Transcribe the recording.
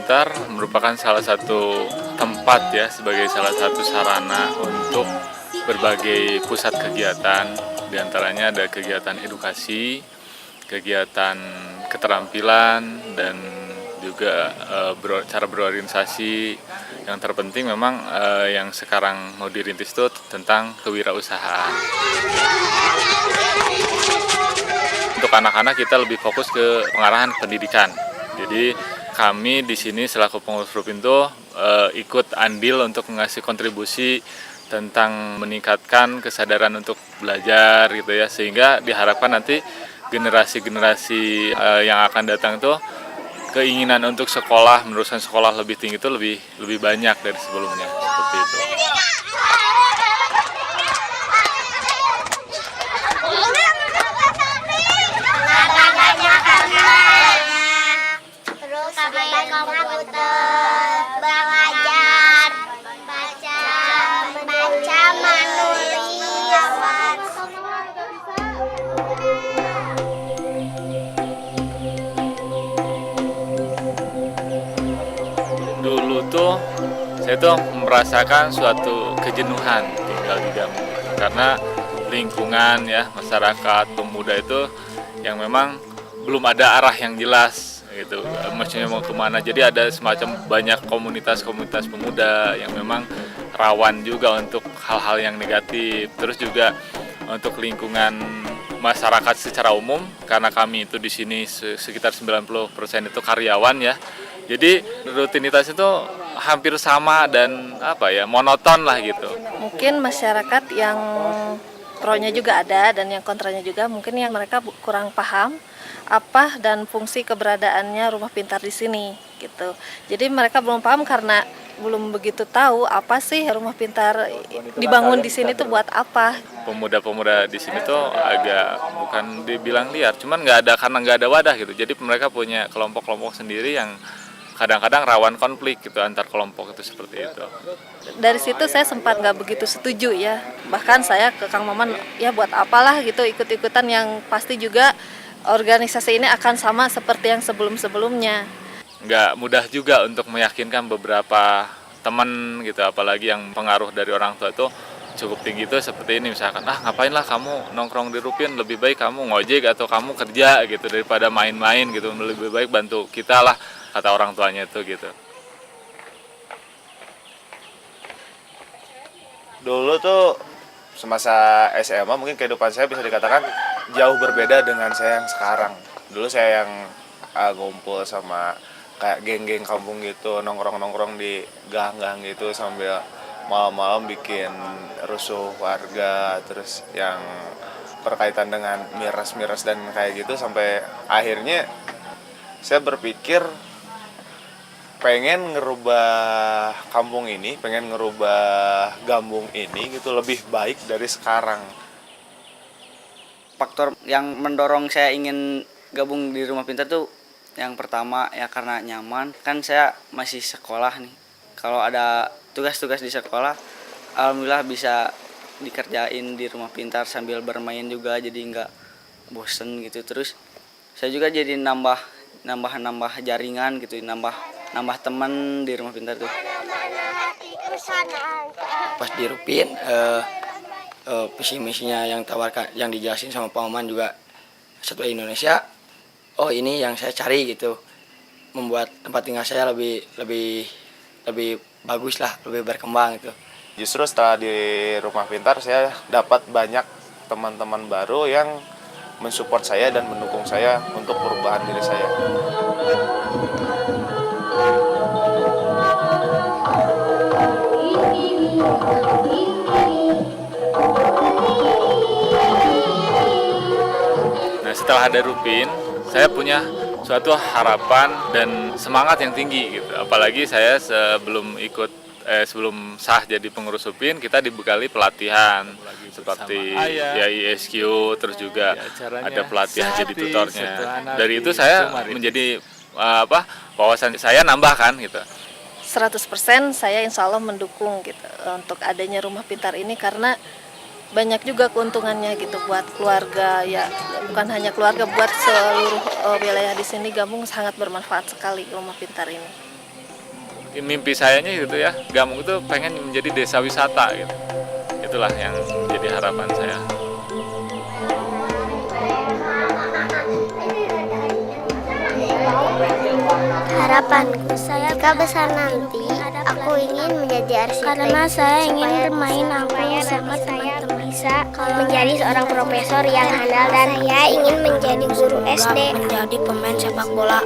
Pintar merupakan salah satu tempat ya sebagai salah satu sarana untuk berbagai pusat kegiatan. Di antaranya ada kegiatan edukasi, kegiatan keterampilan, dan juga cara berorganisasi. Yang terpenting memang yang sekarang mau dirintis itu tentang kewirausahaan. Untuk anak-anak kita lebih fokus ke pengarahan pendidikan. Jadi kami di sini selaku pengurus Rupindo ikut andil untuk mengasih kontribusi tentang meningkatkan kesadaran untuk belajar gitu ya, sehingga diharapkan nanti generasi-generasi yang akan datang itu keinginan untuk sekolah, meneruskan sekolah lebih tinggi itu lebih banyak dari sebelumnya, seperti itu. Dulu tuh saya tuh merasakan suatu kejenuhan tinggal di Gampung karena lingkungan ya, masyarakat pemuda itu yang memang belum ada arah yang jelas gitu, maksudnya mau kemana. Jadi ada semacam banyak komunitas-komunitas pemuda yang memang rawan juga untuk hal-hal yang negatif. Terus juga untuk lingkungan masyarakat secara umum, karena kami itu di sini sekitar 90% itu karyawan ya. Jadi rutinitas itu hampir sama dan monoton lah gitu. Mungkin masyarakat yang pro-nya juga ada dan yang kontranya juga, mungkin yang mereka kurang paham apa dan fungsi keberadaannya rumah pintar di sini gitu. Jadi mereka belum paham karena belum begitu tahu apa sih rumah pintar dibangun di sini tuh buat apa. Pemuda-pemuda di sini tuh agak bukan dibilang liar, cuman karena nggak ada wadah gitu. Jadi mereka punya kelompok-kelompok sendiri yang kadang-kadang rawan konflik gitu antar kelompok itu, seperti itu. Dari situ saya sempat nggak begitu setuju ya. Bahkan saya ke Kang Maman, ya buat apalah gitu ikut-ikutan yang pasti juga organisasi ini akan sama seperti yang sebelum-sebelumnya. Nggak mudah juga untuk meyakinkan beberapa teman gitu, apalagi yang pengaruh dari orang tua itu cukup tinggi itu seperti ini. Misalkan, ngapain lah kamu nongkrong di Rupin, lebih baik kamu ngojek atau kamu kerja gitu daripada main-main gitu, lebih baik bantu kita lah, kata orang tuanya itu gitu. Dulu tuh semasa SMA mungkin kehidupan saya bisa dikatakan jauh berbeda dengan saya yang sekarang. Dulu saya yang ngumpul sama kayak geng-geng kampung gitu, nongkrong-nongkrong di gang-gang gitu sambil malam-malam bikin rusuh warga, terus yang berkaitan dengan miras-miras dan kayak gitu, sampai akhirnya saya berpikir pengen ngerubah kampung ini, pengen ngerubah Gambung ini gitu lebih baik dari sekarang. Faktor yang mendorong saya ingin gabung di Rumah Pintar tuh yang pertama ya karena nyaman. Kan saya masih sekolah nih. Kalau ada tugas-tugas di sekolah, alhamdulillah bisa dikerjain di Rumah Pintar sambil bermain juga, jadi nggak bosen gitu. Terus saya juga jadi nambah jaringan gitu, nambah teman di Rumah Pintar tuh. Pas di Rupin, visi misinya yang dijelasin sama Pak Maman juga Satwa Indonesia. Oh, ini yang saya cari gitu, membuat tempat tinggal saya lebih bagus lah, lebih berkembang gitu. Justru setelah di Rumah Pintar saya dapat banyak teman-teman baru yang mensupport saya dan mendukung saya untuk perubahan diri saya. Nah, setelah ada Rupin, saya punya suatu harapan dan semangat yang tinggi gitu. Apalagi saya sebelum sah jadi pengurus Rupin, kita dibekali pelatihan seperti ya ISQ, terus juga ada pelatihan jadi tutornya. Dari itu saya menjadi wawasan saya nambah kan gitu. 100% saya insya Allah mendukung gitu untuk adanya Rumah Pintar ini, karena banyak juga keuntungannya gitu buat keluarga ya, bukan hanya keluarga, buat seluruh wilayah di sini. Gambung sangat bermanfaat sekali Rumah Pintar ini. mimpi sayanya gitu ya, Gamung itu pengen menjadi desa wisata gitu. Itulah yang menjadi harapan saya. Harapanku saya jika besar nanti aku ingin menjadi arsitek Karena saya ingin supaya bermain bisa- angklung supaya sama nanti saya teman-teman. bisa menjadi seorang profesor yang handal dan saya ingin menjadi guru SD menjadi pemain sepak bola.